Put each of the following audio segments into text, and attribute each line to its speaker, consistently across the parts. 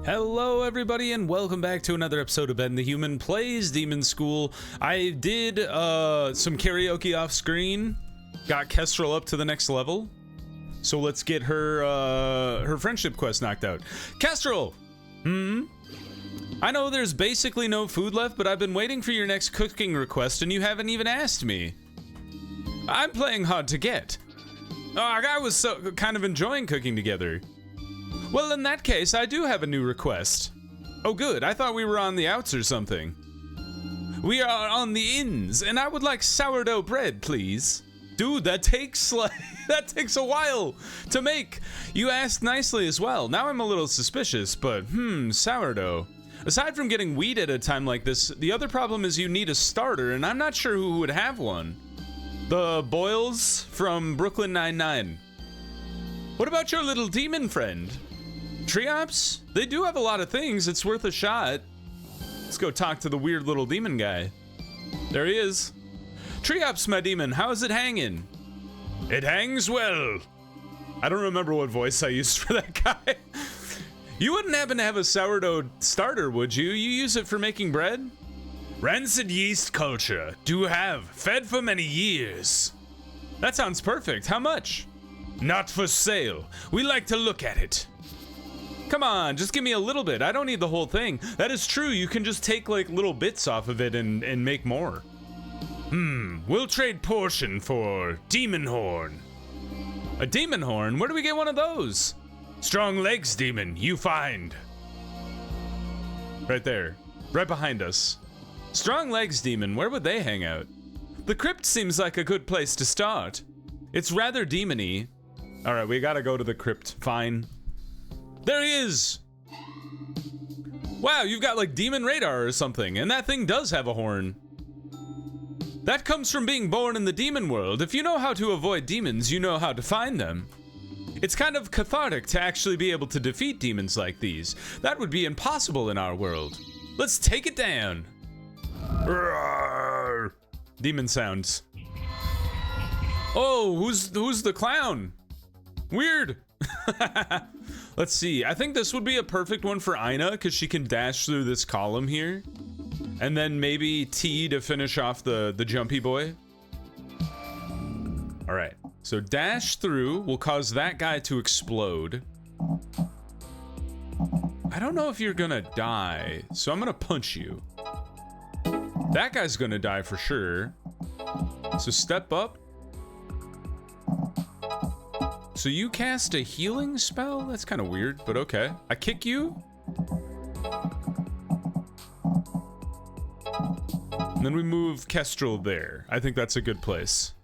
Speaker 1: Hello everybody and welcome back to another episode of Ben the Human Plays Demonschool. I did some karaoke off screen, got Kestrel up to the next level, so let's get her friendship quest knocked out. Kestrel! I know there's basically no food left, but I've been waiting for your next cooking request and you haven't even asked me. I'm playing hard to get. I was kind of enjoying cooking together. Well, in that case, I do have a new request. Oh good, I thought we were on the outs or something. We are on the ins, and I would like sourdough bread, please. Dude, that takes a while to make. You asked nicely as well. Now I'm a little suspicious, but sourdough. Aside from getting wheat at a time like this, the other problem is you need a starter, and I'm not sure who would have one. The Boyles from Brooklyn Nine-Nine. What about your little demon friend? Triops? They do have a lot of things. It's worth a shot. Let's go talk to the weird little demon guy. There he is. Triops, my demon, how is it hanging? It hangs well. I don't remember what voice I used for that guy. You wouldn't happen to have a sourdough starter, would you? You use it for making bread? Rancid yeast culture. Do have. Fed for many years. That sounds perfect. How much? Not for sale. We like to look at it. Come on, just give me a little bit. I don't need the whole thing. That is true. You can just take like little bits off of it and make more. We'll trade portion for demon horn. A demon horn? Where do we get one of those? Strong legs, demon. You find. Right there. Right behind us. Strong legs, demon. Where would they hang out? The crypt seems like a good place to start. It's rather demony. All right, we gotta go to the crypt. Fine. There he is! Wow, you've got like demon radar or something, and that thing does have a horn. That comes from being born in the demon world. If you know how to avoid demons, you know how to find them. It's kind of cathartic to actually be able to defeat demons like these. That would be impossible in our world. Let's take it down. Roar. Demon sounds. Oh, who's the clown? Weird. Let's see. I think this would be a perfect one for Ina because she can dash through this column here. And then maybe T to finish off the jumpy boy. All right. So dash through will cause that guy to explode. I don't know if you're gonna die, so I'm gonna punch you. That guy's gonna die for sure. So step up. So you cast a healing spell? That's kind of weird, but okay. I kick you. And then we move Kestrel there. I think that's a good place.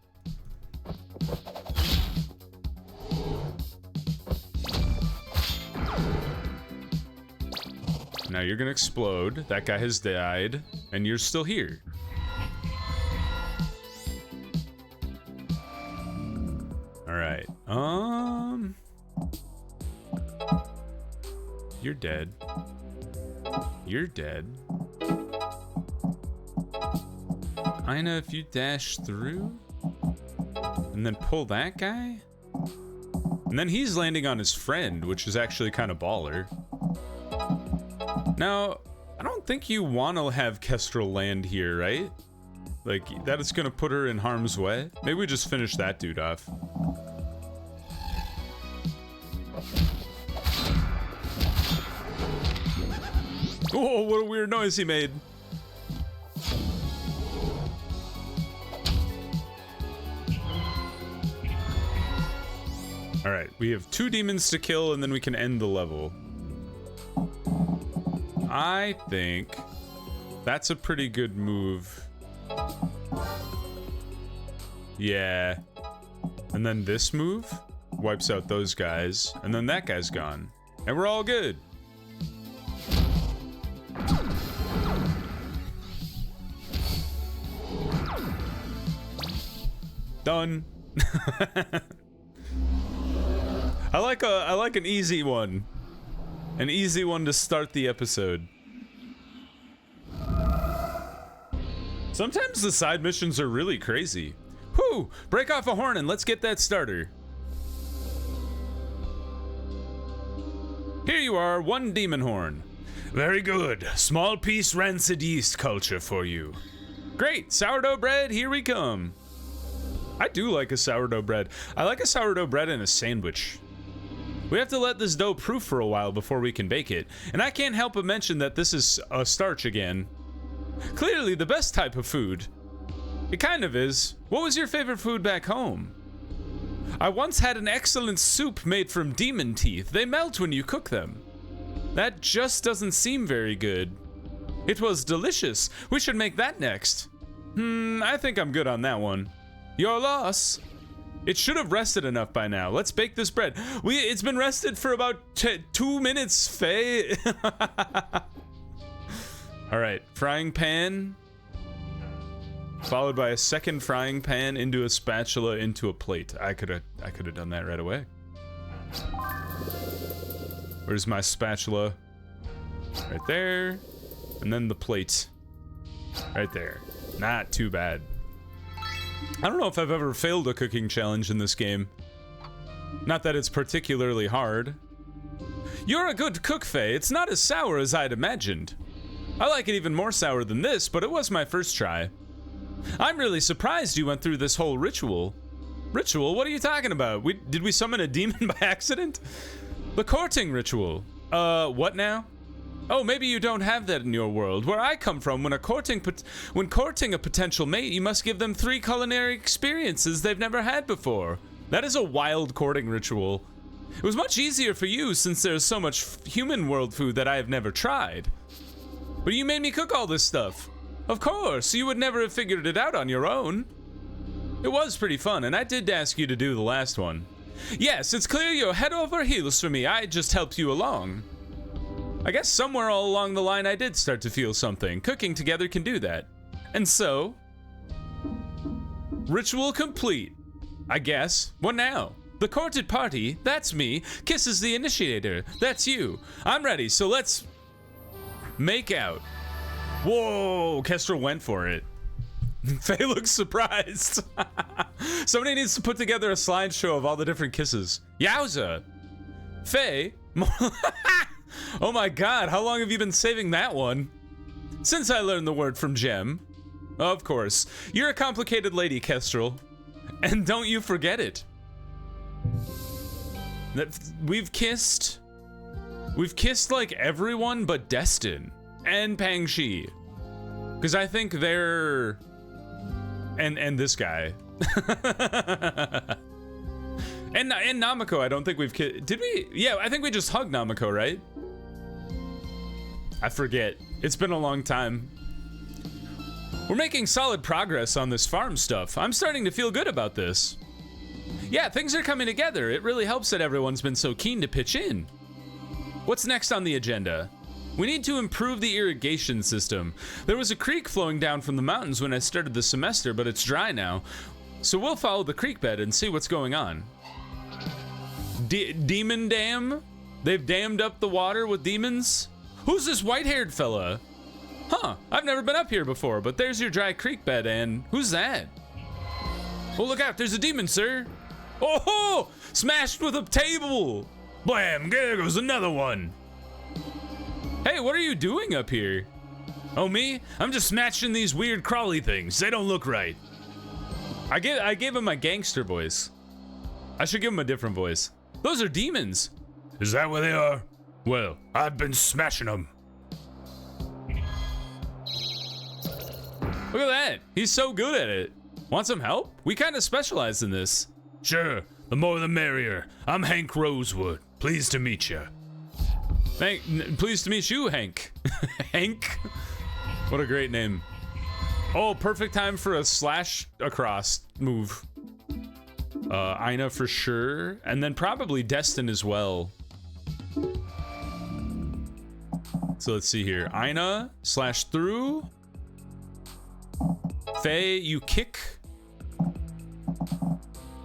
Speaker 1: Now you're gonna explode. That guy has died, and you're still here. Alright, you're dead. You're dead. Ina, if you dash through, and then pull that guy, and then he's landing on his friend, which is actually kind of baller. Now, I don't think you want to have Kestrel land here, right? Like, that is gonna put her in harm's way. Maybe we just finish that dude off. Oh, what a weird noise he made. All right, we have 2 demons to kill and then we can end the level. I think that's a pretty good move. Yeah. And then this move wipes out those guys, and then that guy's gone. And we're all good. Done. I like an easy one. An easy one to start the episode. Sometimes the side missions are really crazy. Whew! Break off a horn and let's get that starter. Here you are, 1 demon horn. Very good. Small piece rancid yeast culture for you. Great, sourdough bread, here we come. I do like a sourdough bread. I like a sourdough bread in a sandwich. We have to let this dough proof for a while before we can bake it. And I can't help but mention that this is a starch again. Clearly the best type of food. It kind of is. What was your favorite food back home? I once had an excellent soup made from demon teeth. They melt when you cook them. That just doesn't seem very good. It was delicious. We should make that next. I think I'm good on that one. Your loss. It should have rested enough by now. Let's bake this bread. It's been rested for about 2 minutes, Faye. All right, frying pan. Followed by a second frying pan into a spatula into a plate. I could have done that right away. Where's my spatula? Right there. And then the plate. Right there. Not too bad. I don't know if I've ever failed a cooking challenge in this game. Not that it's particularly hard. You're a good cook, Faye. It's not as sour as I'd imagined. I like it even more sour than this, but it was my first try. I'm really surprised you went through this whole ritual. Ritual? What are you talking about? Did we summon a demon by accident? The courting ritual. What now? Oh, maybe you don't have that in your world. Where I come from, when courting a potential mate, you must give them 3 culinary experiences they've never had before. That is a wild courting ritual. It was much easier for you since there's so much human world food that I have never tried. But you made me cook all this stuff. Of course, you would never have figured it out on your own. It was pretty fun, and I did ask you to do the last one. Yes, it's clear you're head over heels for me. I just helped you along. I guess somewhere all along the line I did start to feel something. Cooking together can do that. And so, ritual complete. I guess. What now? The courted party, that's me. Kisses the initiator, that's you. I'm ready, so let's make out. Whoa, Kestrel went for it. Faye looks surprised. Somebody needs to put together a slideshow of all the different kisses. Yowza. Faye, oh my god, how long have you been saving that one? Since I learned the word from Gem. Of course. You're a complicated lady, Kestrel. And don't you forget it. We've kissed like everyone but Destin and Pangxi. Because I think they're... And this guy. and Namiko, I don't think we've kissed. Did we? Yeah, I think we just hugged Namiko, right? I forget. It's been a long time. We're making solid progress on this farm stuff. I'm starting to feel good about this. Yeah, things are coming together. It really helps that everyone's been so keen to pitch in. What's next on the agenda? We need to improve the irrigation system. There was a creek flowing down from the mountains when I started the semester, but it's dry now. So we'll follow the creek bed and see what's going on. Demon dam? They've dammed up the water with demons? Who's this white-haired fella? Huh, I've never been up here before, but there's your dry creek bed, and who's that? Oh, look out, there's a demon, sir. Oh, smashed with a table. Blam, there goes another one. Hey, what are you doing up here? Oh, me? I'm just smashing these weird crawly things. They don't look right. I gave him my gangster voice. I should give him a different voice. Those are demons. Is that what they are? Well, I've been smashing them. Look at that. He's so good at it. Want some help? We kind of specialize in this. Sure, the more the merrier. I'm Henk Rosewood. Pleased to meet you. Pleased to meet you, Henk. Henk? What a great name. Oh, perfect time for a slash across move. Ina for sure. And then probably Destin as well. So let's see here. Ina, slash through. Faye, you kick.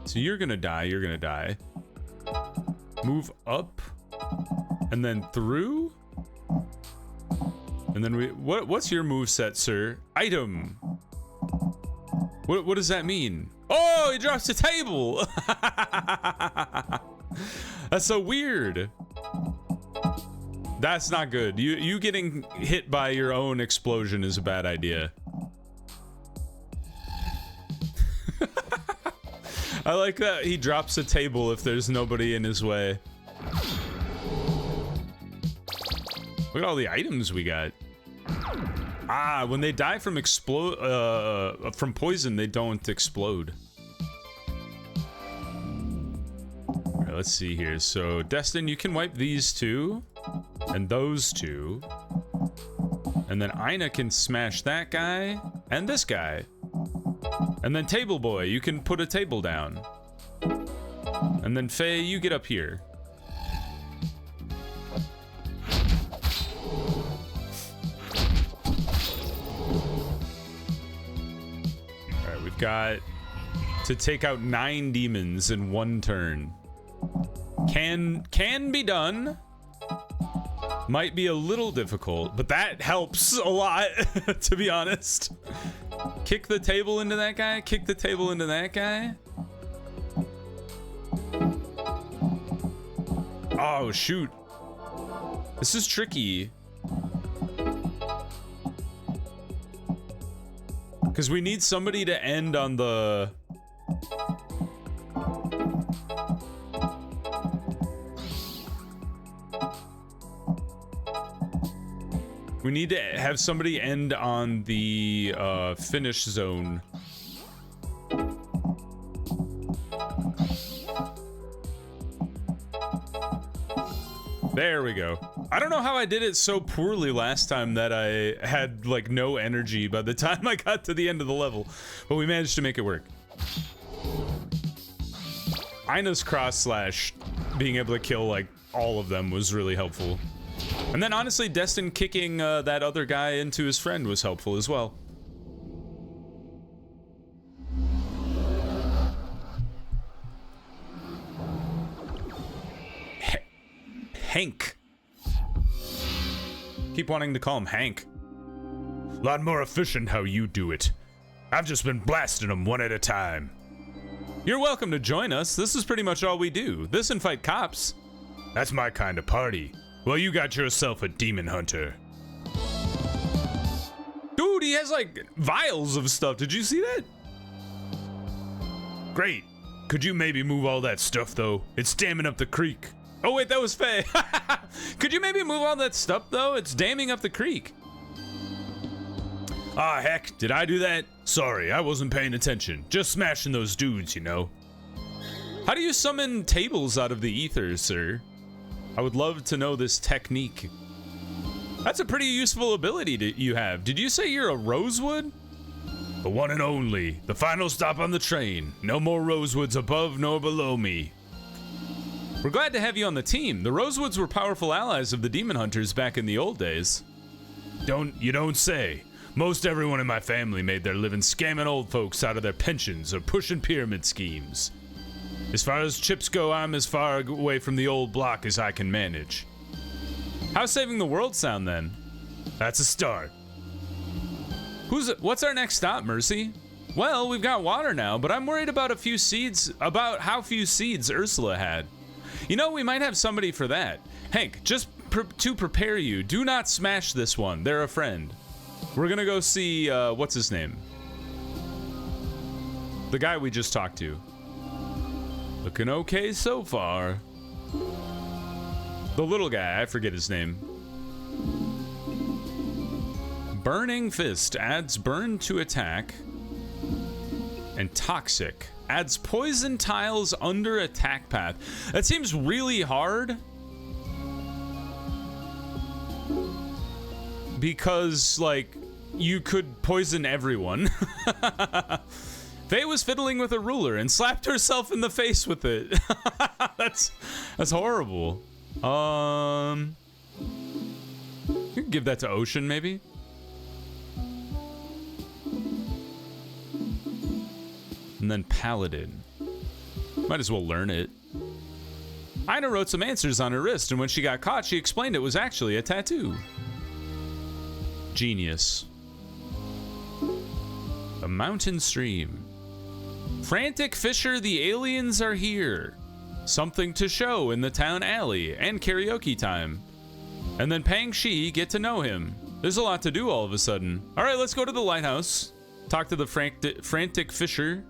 Speaker 1: So you're gonna die, you're gonna die. Move up. And then through. And then what's your move set, sir? Item. What does that mean? Oh, he drops the table. That's so weird. That's not good. You getting hit by your own explosion is a bad idea. I like that he drops a table if there's nobody in his way. Look at all the items we got. Ah, when they die from from poison, they don't explode. All right, let's see here. So, Destin, you can wipe these two, and those two, and then Ina can smash that guy and this guy, and then Table Boy, you can put a table down, and then Faye, you get up here. Got to take out 9 demons in 1 turn. Can be done. Might be a little difficult, but that helps a lot, to be honest. Kick the table into that guy, kick the table into that guy. Oh, shoot. This is tricky. Because we need somebody to end on the... We need to have somebody end on the finish zone. There we go. I don't know how I did it so poorly last time that I had like no energy by the time I got to the end of the level, but we managed to make it work. Ina's cross slash being able to kill like all of them was really helpful. And then honestly, Destin kicking that other guy into his friend was helpful as well. Henk. Keep wanting to call him Hank. Lot more efficient how you do it. I've just been blasting them one at a time. You're welcome to join us. This is pretty much all we do. This and fight cops. That's my kind of party. Well, you got yourself a demon hunter. Dude, he has like vials of stuff. Did you see that? Great. Could you maybe move all that stuff though? It's damming up the creek. Oh wait, that was Faye. Could you maybe move all that stuff though? It's damming up the creek. Ah, heck, did I do that? Sorry, I wasn't paying attention. Just smashing those dudes, you know. How do you summon tables out of the ether, sir? I would love to know this technique. That's a pretty useful ability you have. Did you say you're a rosewood? The one and only. The final stop on the train. No more rosewoods above nor below me. We're glad to have you on the team. The Rosewoods were powerful allies of the Demon Hunters back in the old days. You don't say. Most everyone in my family made their living scamming old folks out of their pensions or pushing pyramid schemes. As far as chips go, I'm as far away from the old block as I can manage. How's saving the world sound then? That's a start. What's our next stop, Mercy? Well, we've got water now, but I'm worried about how few seeds Ursula had. You know, we might have somebody for that. Hank, just to prepare you, do not smash this one. They're a friend. We're gonna go see, what's his name? The guy we just talked to. Looking okay so far. The little guy, I forget his name. Burning Fist adds burn to attack. And Toxic adds poison tiles under attack path. That seems really hard. Because, like, you could poison everyone. Faye was fiddling with a ruler and slapped herself in the face with it. That's horrible. You can give that to Ocean, maybe. And then Paladin. Might as well learn it. Ina wrote some answers on her wrist, and when she got caught, she explained it was actually a tattoo. Genius. A mountain stream. Frantic Fisher, the aliens are here. Something to show in the town alley and karaoke time. And then Pang Shi, get to know him. There's a lot to do all of a sudden. All right, let's go to the lighthouse. Talk to the frantic fisher.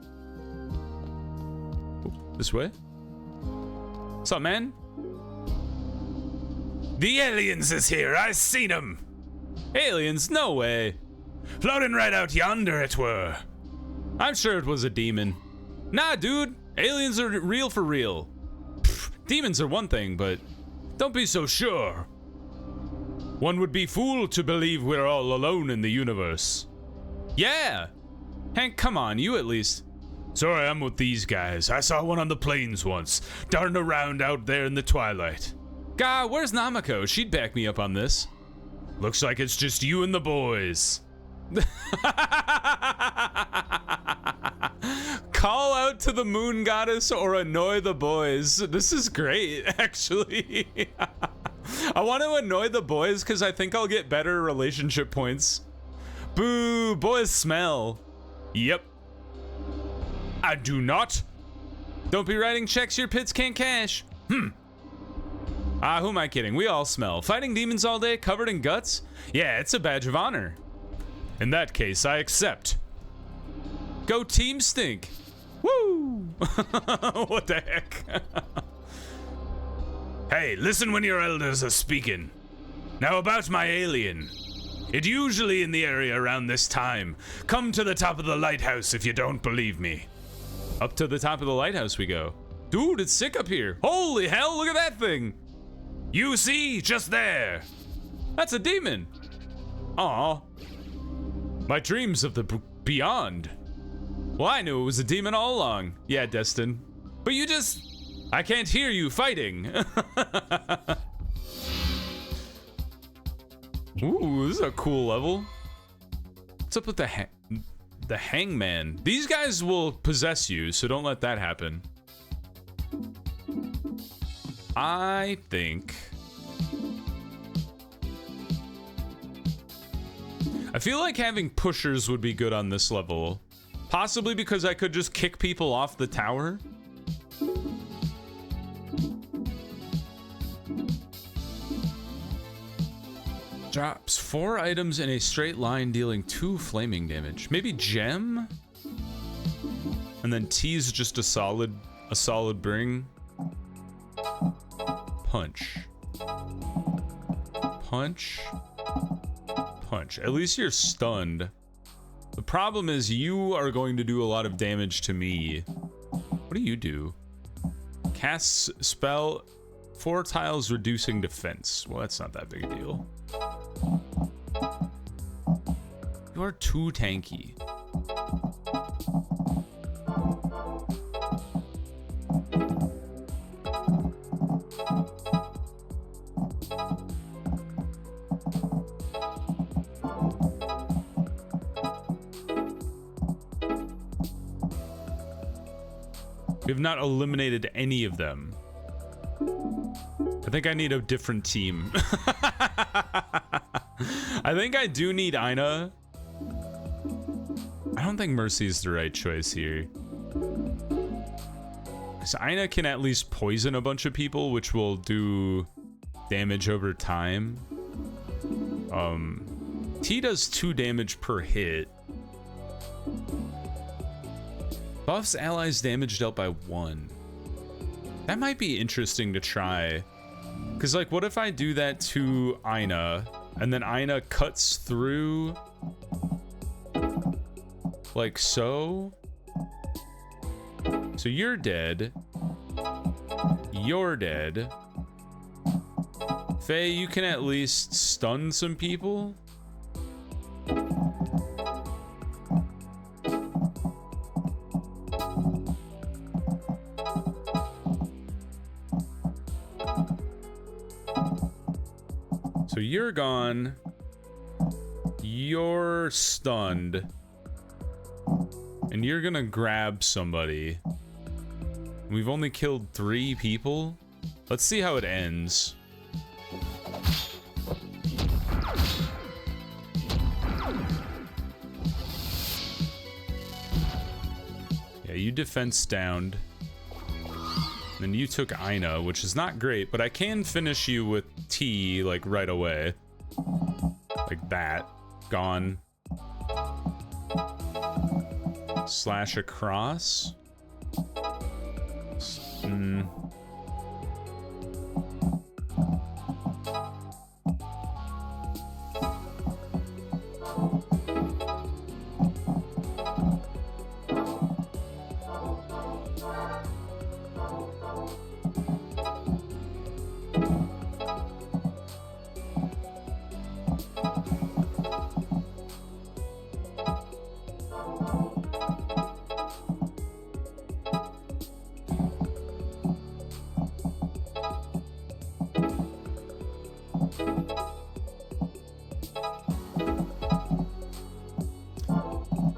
Speaker 1: This way? What's up, man?
Speaker 2: The aliens is here. I seen them.
Speaker 1: Aliens? No way.
Speaker 2: Floating right out yonder, it were.
Speaker 1: I'm sure it was a demon. Nah, dude. Aliens are real for real. Pfft, demons are one thing, but
Speaker 2: don't be so sure. One would be fooled to believe we're all alone in the universe.
Speaker 1: Yeah. Hank, come on, you at least.
Speaker 2: Sorry, I'm with these guys. I saw one on the plains once, darting around out there in the twilight.
Speaker 1: God, where's Namako? She'd back me up on this.
Speaker 2: Looks like it's just you and the boys.
Speaker 1: Call out to the moon goddess or annoy the boys. This is great, actually. I want to annoy the boys because I think I'll get better relationship points. Boo, boys smell.
Speaker 2: Yep. I do not.
Speaker 1: Don't be writing checks your pits can't cash. Who am I kidding? We all smell. Fighting demons all day covered in guts? Yeah, it's a badge of honor.
Speaker 2: In that case, I accept.
Speaker 1: Go Team Stink. Woo! What the heck?
Speaker 2: Hey, listen when your elders are speaking. Now about my alien. It usually in the area around this time. Come to the top of the lighthouse if you don't believe me.
Speaker 1: Up to the top of the lighthouse we go. Dude, it's sick up here. Holy hell, look at that thing.
Speaker 2: You see, just there.
Speaker 1: That's a demon. Aw.
Speaker 2: My dreams of the beyond.
Speaker 1: Well, I knew it was a demon all along. Yeah, Destin. But you just... I can't hear you fighting. Ooh, this is a cool level. What's up with the hangman? These guys will possess you, so don't let that happen. I feel like having pushers would be good on this level. Possibly because I could just kick people off the tower. Drops 4 items in a straight line, dealing 2 flaming damage. Maybe gem? And then T is just a solid bring. Punch. Punch. Punch. At least you're stunned. The problem is you are going to do a lot of damage to me. What do you do? Casts spell 4 tiles reducing defense. Well, that's not that big a deal. You are too tanky. We have not eliminated any of them. I think I need a different team. I think I do need Ina. I don't think Mercy's the right choice here. Because Ina can at least poison a bunch of people, which will do damage over time. T does 2 damage per hit. Buffs allies damage dealt by 1. That might be interesting to try. Because, like, what if I do that to Ina, and then Ina cuts through, like so? So you're dead. You're dead. Faye, you can at least stun some people? So you're gone. You're stunned. And you're gonna grab somebody. We've only killed 3 people. Let's see how it ends. Yeah, you defense downed. Then you took Ina, which is not great, but I can finish you with T, like, right away. Like that. Gone. Slash across.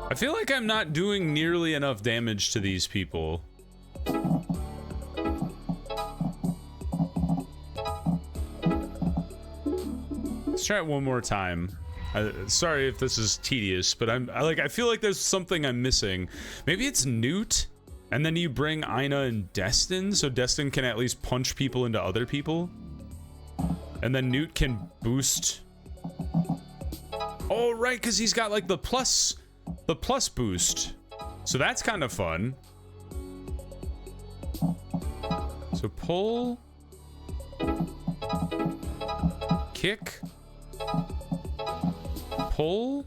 Speaker 1: I feel like I'm not doing nearly enough damage to these people. Let's try it one more time. Sorry if this is tedious, but I feel like there's something I'm missing. Maybe it's Newt, and then you bring Ina and Destin, so Destin can at least punch people into other people. And then Newt can boost. Oh, right, because he's got like the plus boost. So that's kind of fun. So pull. Kick. Pull.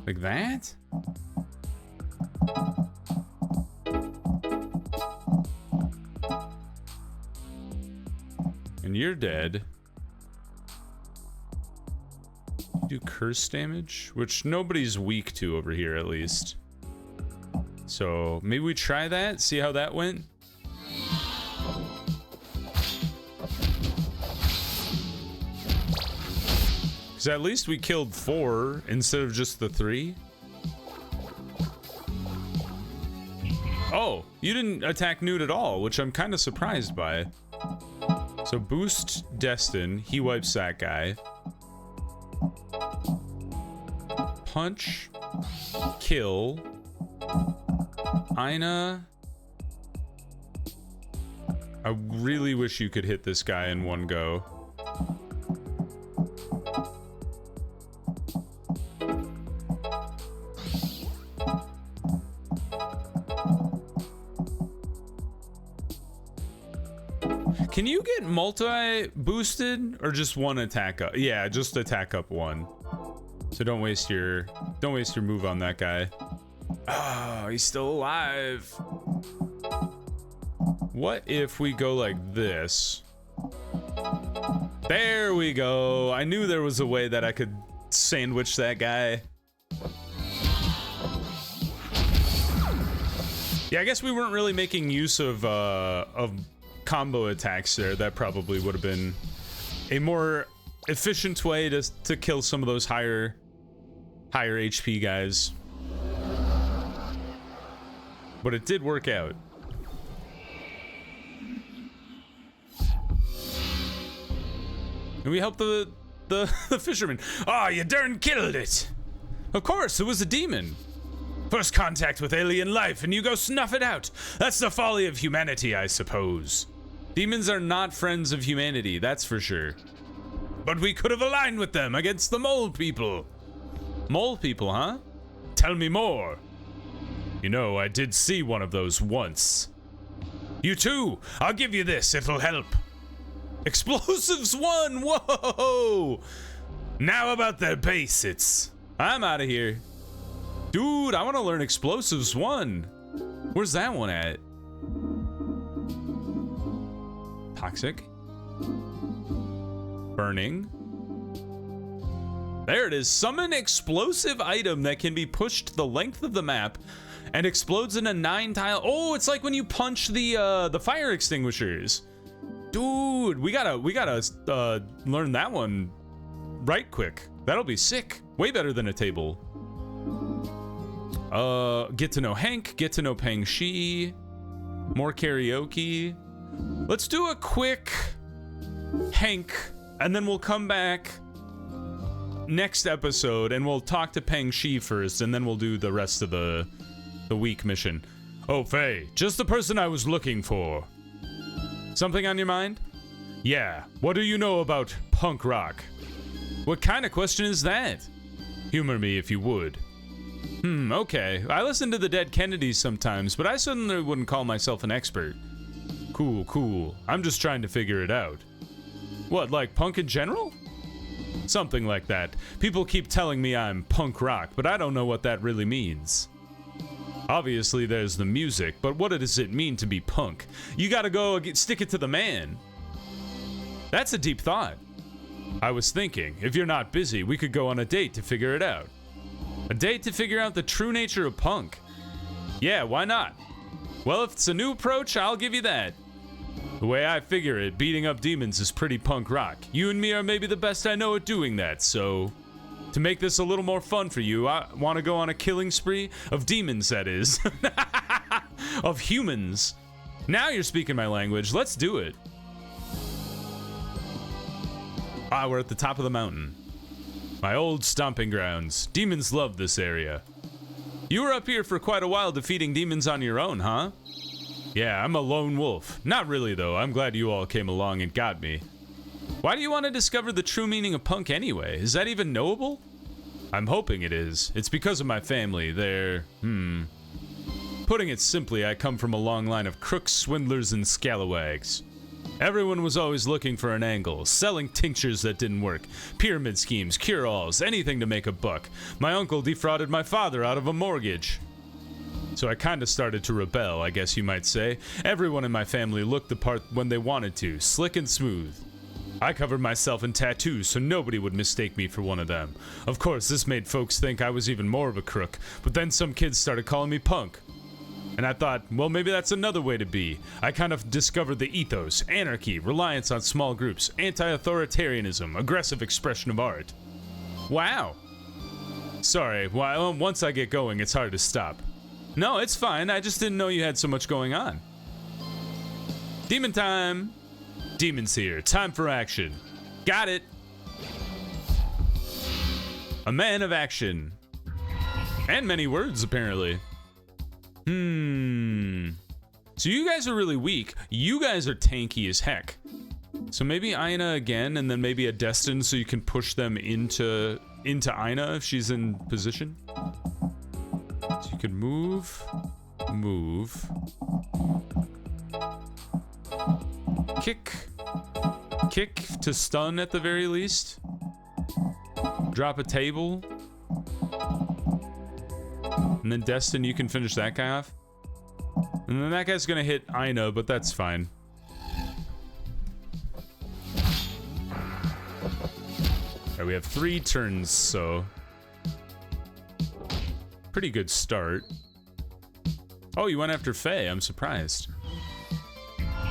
Speaker 1: Like that? And you're dead. Do curse damage, which nobody's weak to over here, at least. So maybe we try that, see how that went. Because at least we killed 4 instead of just the 3. Oh, you didn't attack Newt at all, which I'm kind of surprised by. So boost Destin, he wipes that guy. Punch, kill, Ina. I really wish you could hit this guy in one go. Can you get multi-boosted or just one attack up? Yeah, just attack up one. So don't waste your move on that guy. Oh, he's still alive. What if we go like this? There we go. I knew there was a way that I could sandwich that guy. Yeah, I guess we weren't really making use of combo attacks there. That probably would have been a more efficient way to kill some of those higher HP guys. But it did work out. And we helped the fisherman. Ah, you darn killed it. Of course, it was a demon. First contact with alien life and you go snuff it out. That's the folly of humanity, I suppose. Demons are not friends of humanity, that's for sure. But we could have aligned with them against the mole people. Mole people, huh? Tell me more. You know, I did see one of those once. You too. I'll give you this, it'll help. Explosives 1, whoa! Now about their basics. I'm out of here. Dude, I want to learn Explosives 1. Where's that one at? Toxic. Burning. There it is. Summon explosive item that can be pushed the length of the map and explodes in a 9-tile. Oh, it's like when you punch the fire extinguishers. Dude, we gotta learn that one right quick. That'll be sick. Way better than a table. Get to know Henk, get to know Peng Shi, more karaoke. Let's do a quick Henk, and then we'll come back next episode and we'll talk to Peng Shi first, and then we'll do the rest of the week mission. Oh, Faye, just the person I was looking for. Something on your mind? Yeah, what do you know about punk rock? What kind of question is that? Humor me if you would. Okay. I listen to the Dead Kennedys sometimes, but I certainly wouldn't call myself an expert. Cool. I'm just trying to figure it out. What, like punk in general? Something like that. People keep telling me I'm punk rock, but I don't know what that really means. Obviously, there's the music, but what does it mean to be punk? You gotta go stick it to the man. That's a deep thought. I was thinking, if you're not busy, we could go on a date to figure it out. A date to figure out the true nature of punk. Yeah, why not? Well, if it's a new approach, I'll give you that. The way I figure it, beating up demons is pretty punk rock. You and me are maybe the best I know at doing that, so... To make this a little more fun for you, I want to go on a killing spree? Of demons, that is. Of humans. Now you're speaking my language, let's do it. We're at the top of the mountain. My old stomping grounds. Demons love this area. You were up here for quite a while defeating demons on your own, huh? Yeah, I'm a lone wolf. Not really, though. I'm glad you all came along and got me. Why do you want to discover the true meaning of punk anyway? Is that even knowable? I'm hoping it is. It's because of my family. They're, Putting it simply, I come from a long line of crooks, swindlers, and scalawags. Everyone was always looking for an angle, selling tinctures that didn't work, pyramid schemes, cure-alls, anything to make a buck. My uncle defrauded my father out of a mortgage. So I kinda started to rebel, I guess you might say. Everyone in my family looked the part when they wanted to, slick and smooth. I covered myself in tattoos so nobody would mistake me for one of them. Of course, this made folks think I was even more of a crook, but then some kids started calling me punk. And I thought, well, maybe that's another way to be. I kind of discovered the ethos, anarchy, reliance on small groups, anti-authoritarianism, aggressive expression of art. Wow. Sorry, well, once I get going, it's hard to stop. No, it's fine. I just didn't know you had so much going on. Demon time. Demons here. Time for action. Got it. A man of action. And many words, apparently. So you guys are really weak. You guys are tanky as heck. So maybe Aina again, and then maybe a Destin so you can push them into Aina if she's in position. So you can move. Kick to stun at the very least. Drop a table. And then Destin, you can finish that guy off. And then that guy's gonna hit Aina, but that's fine. Alright, we have 3 turns, so... Pretty good start. Oh, you went after Faye, I'm surprised.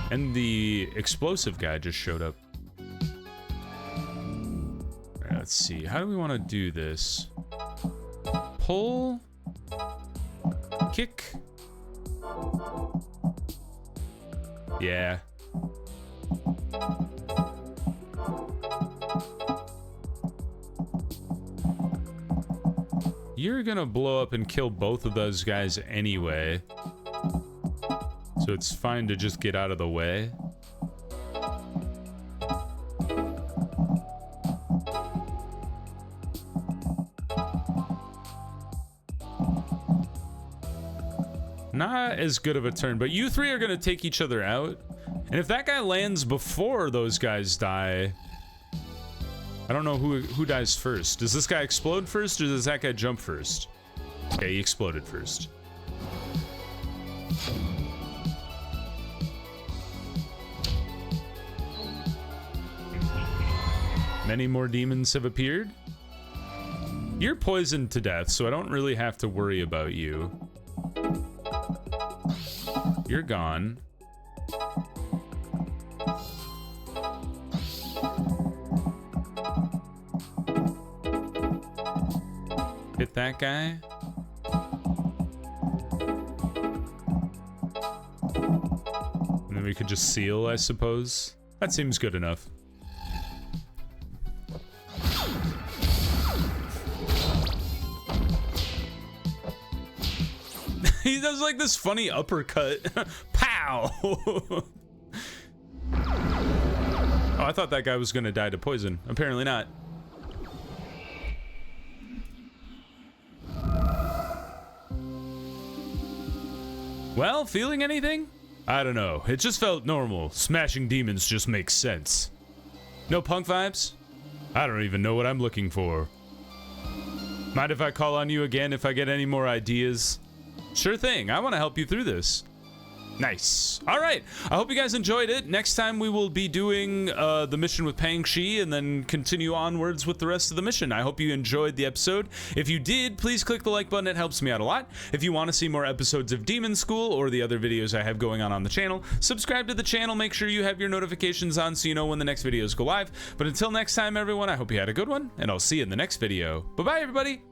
Speaker 1: And the explosive guy just showed up. Alright, let's see. How do we want to do this? Pull... Kick. Yeah. You're gonna blow up and kill both of those guys anyway. So it's fine to just get out of the way. Not as good of a turn, but you 3 are gonna take each other out. And if that guy lands before those guys die, I don't know who dies first. Does this guy explode first, or does that guy jump first? Okay, he exploded first. Many more demons have appeared. You're poisoned to death, so I don't really have to worry about you. You're gone. Hit that guy. And then we could just seal, I suppose. That seems good enough. He does like this funny uppercut. Pow! Oh, I thought that guy was gonna die to poison. Apparently not. Well, feeling anything? I don't know. It just felt normal. Smashing demons just makes sense. No punk vibes? I don't even know what I'm looking for. Mind if I call on you again if I get any more ideas? Sure thing. I want to help you through this. Nice. All right. I hope you guys enjoyed it. Next time we will be doing the mission with Pang-Shi and then continue onwards with the rest of the mission. I hope you enjoyed the episode. If you did, please click the like button. It helps me out a lot. If you want to see more episodes of Demon School or the other videos I have going on the channel, subscribe to the channel. Make sure you have your notifications on so you know when the next videos go live. But until next time, everyone, I hope you had a good one, and I'll see you in the next video. Bye-bye, everybody.